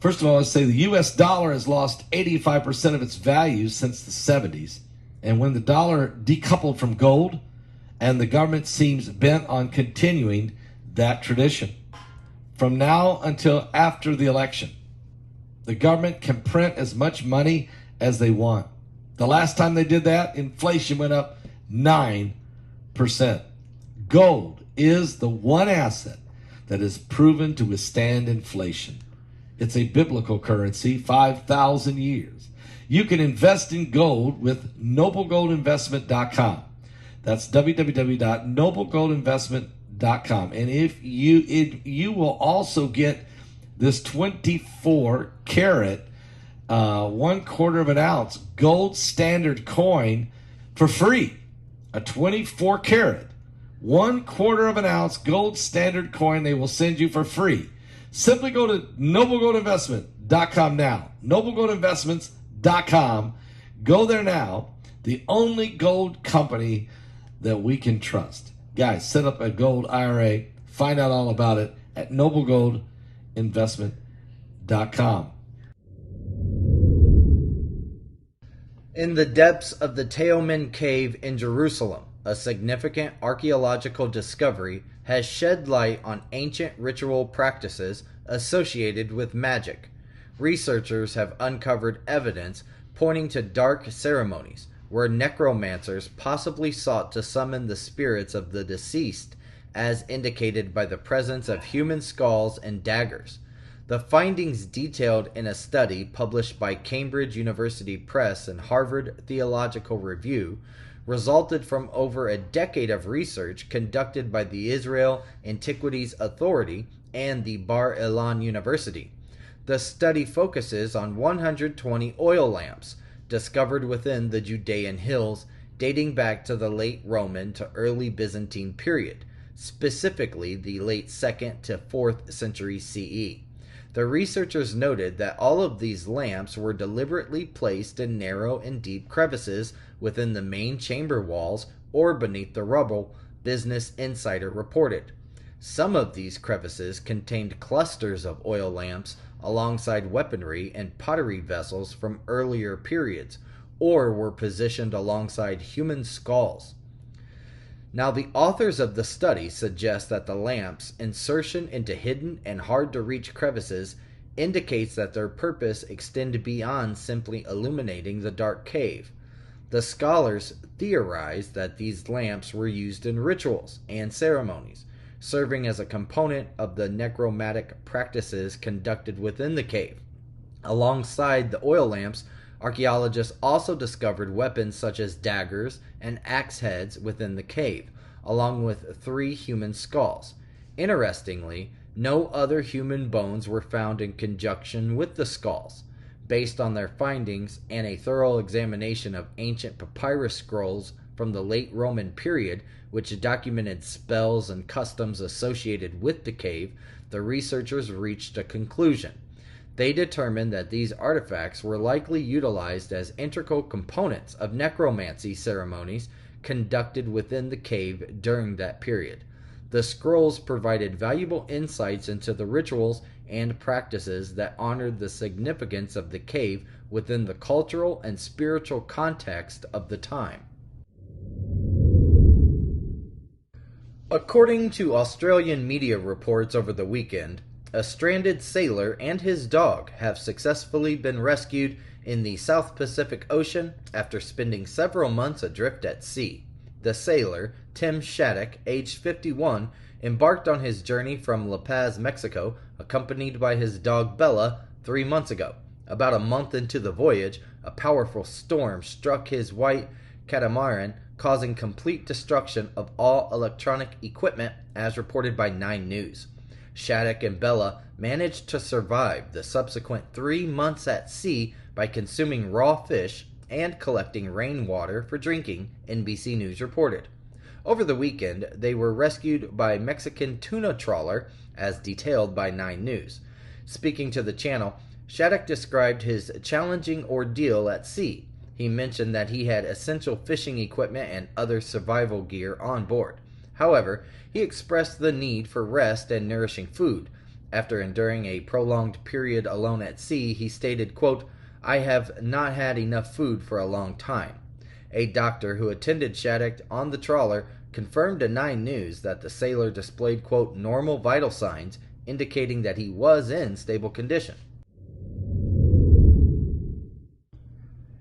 First of all, let's say the U.S. dollar has lost 85% of its value since the 70s. And when the dollar decoupled from gold, and the government seems bent on continuing that tradition. From now until after the election, the government can print as much money as they want. The last time they did that, inflation went up 9%. Gold is the one asset that is proven to withstand inflation. It's a biblical currency, 5,000 years. You can invest in gold with noblegoldinvestment.com. That's www.noblegoldinvestment.com. And if you will also get this 24 karat, 1/4 of an ounce gold standard coin for free. A 24 karat, 1/4 of an ounce gold standard coin they will send you for free. Simply go to noblegoldinvestment.com now. noblegoldinvestments.com. Go there now. The only gold company that we can trust. Guys, set up a gold IRA. Find out all about it at noblegoldinvestment.com. In the depths of the Teoman Cave in Jerusalem, a significant archaeological discovery has shed light on ancient ritual practices associated with magic. Researchers have uncovered evidence pointing to dark ceremonies where necromancers possibly sought to summon the spirits of the deceased, as indicated by the presence of human skulls and daggers. The findings, detailed in a study published by Cambridge University Press and Harvard Theological Review, resulted from over a decade of research conducted by the Israel Antiquities Authority and the Bar Ilan University. The study focuses on 120 oil lamps discovered within the Judean hills dating back to the late Roman to early Byzantine period, specifically the late 2nd to 4th century CE. The researchers noted that all of these lamps were deliberately placed in narrow and deep crevices within the main chamber walls or beneath the rubble, Business Insider reported. Some of these crevices contained clusters of oil lamps alongside weaponry and pottery vessels from earlier periods, or were positioned alongside human skulls. Now, the authors of the study suggest that the lamps' insertion into hidden and hard-to-reach crevices indicates that their purpose extended beyond simply illuminating the dark cave. The scholars theorized that these lamps were used in rituals and ceremonies, serving as a component of the necromantic practices conducted within the cave. Alongside the oil lamps, archaeologists also discovered weapons such as daggers and axe heads within the cave, along with 3 human skulls. Interestingly, no other human bones were found in conjunction with the skulls. Based on their findings and a thorough examination of ancient papyrus scrolls from the late Roman period, which documented spells and customs associated with the cave, the researchers reached a conclusion. They determined that these artifacts were likely utilized as integral components of necromancy ceremonies conducted within the cave during that period. The scrolls provided valuable insights into the rituals and practices that honored the significance of the cave within the cultural and spiritual context of the time. According to Australian media reports over the weekend, a stranded sailor and his dog have successfully been rescued in the South Pacific Ocean after spending several months adrift at sea. The sailor, Tim Shattuck, aged 51, embarked on his journey from La Paz, Mexico, accompanied by his dog Bella, 3 months ago. About a month into the voyage, a powerful storm struck his white catamaran, causing complete destruction of all electronic equipment, as reported by 9 News. Shattuck and Bella managed to survive the subsequent 3 months at sea by consuming raw fish and collecting rainwater for drinking, NBC News reported. Over the weekend, they were rescued by Mexican tuna trawler, as detailed by 9 News. Speaking to the channel, Shattuck described his challenging ordeal at sea. He mentioned that he had essential fishing equipment and other survival gear on board. However, he expressed the need for rest and nourishing food. After enduring a prolonged period alone at sea, he stated, quote, "I have not had enough food for a long time." A doctor who attended Shattuck on the trawler confirmed to Nine News that the sailor displayed, quote, "normal vital signs," indicating that he was in stable condition.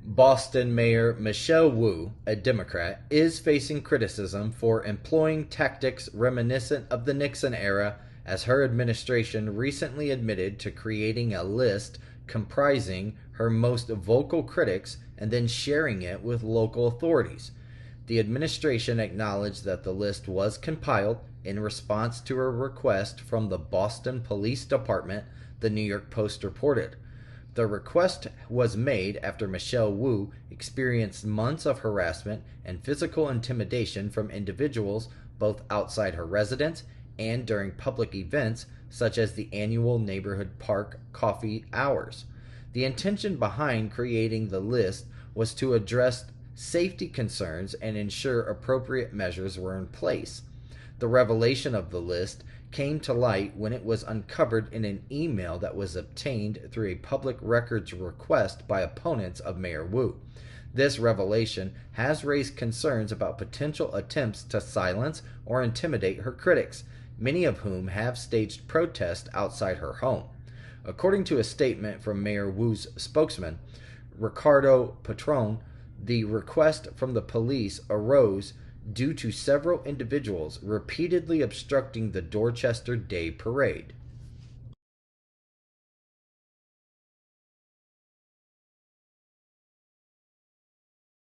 Boston Mayor Michelle Wu, a Democrat, is facing criticism for employing tactics reminiscent of the Nixon era, as her administration recently admitted to creating a list comprising her most vocal critics and then sharing it with local authorities. The administration acknowledged that the list was compiled in response to a request from the Boston Police Department, the New York Post reported. The request was made after Michelle Wu experienced months of harassment and physical intimidation from individuals both outside her residence and during public events such as the annual neighborhood park coffee hours. The intention behind creating the list was to address safety concerns and ensure appropriate measures were in place. The revelation of the list came to light when it was uncovered in an email that was obtained through a public records request by opponents of Mayor Wu. This revelation has raised concerns about potential attempts to silence or intimidate her critics, many of whom have staged protests outside her home. According to a statement from Mayor Wu's spokesman, Ricardo Patron, the request from the police arose due to several individuals repeatedly obstructing the Dorchester Day Parade.